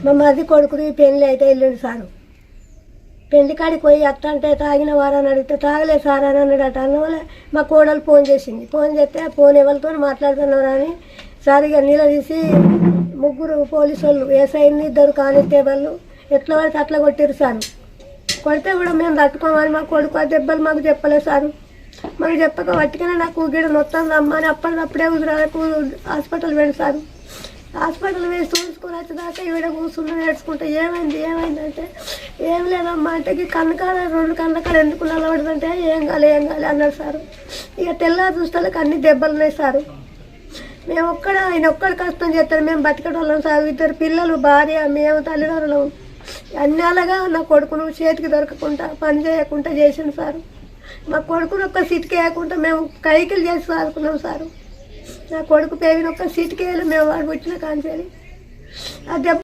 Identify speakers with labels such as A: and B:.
A: మా మరిది కొడుకుది పెళ్ళి అయితే వెళ్ళిండు సారు. పెళ్లి కాడికి పోయి అంటే తాగిన వారని అడిగితే తాగలే సార్ అని అన్నాడట. అన్నవల్ల మా కోడలు ఫోన్ చేసింది. ఫోన్ చేస్తే ఫోన్ ఎవరితో మాట్లాడుతున్నారు అని సరిగా నిలదీసి ముగ్గురు పోలీసు వాళ్ళు ఏసైని 2 కానిస్టేబుళ్ళు ఎట్లా పడితే అట్లా కొట్టిరు సార్. కొడితే కూడా మేము తట్టుకోమని మా కొడుకు ఆ దెబ్బలు మాకు చెప్పలేదు సారు. మాకు చెప్పక పట్టుకనే నాకు గిడ నొత్తం రమ్మని అప్పటికప్పుడే ఉదరాలకు హాస్పిటల్ వెళ్ళి సారు. హాస్పిటల్ వేసి చూసుకుని వచ్చేదాకా ఈవిడ కూర్చుని నేర్చుకుంటే ఏమైందంటే ఏం లేదమ్మా అంటే కన్నకాడ 2 కన్నకాడ ఎందుకు నిలబడదంటే ఏం కాలే అన్నారు సారు. ఇక తెల్లారి చూస్తాలకు అన్ని దెబ్బలు ఉన్నాయి సారు. ఆయన ఒక్కడు కష్టం చేస్తారు, మేము బతికటోళ్ళం సార్. 2 పిల్లలు, భార్య, మేము తల్లిదండ్రులు అన్నాళ్ళగా నా కొడుకును చేతికి దొరకకుండా పని చేయకుండా చేసిండు సారు. మా కొడుకును ఒక్క సిటికి వేయకుండా మేము కైకిలు చేసి సాదుకున్నాం సారు. నా కొడుకు పేరుని ఒక్క సిటికి వేయాలి మేము వాడు పుట్టిన కాంచేది ఆ దెబ్బ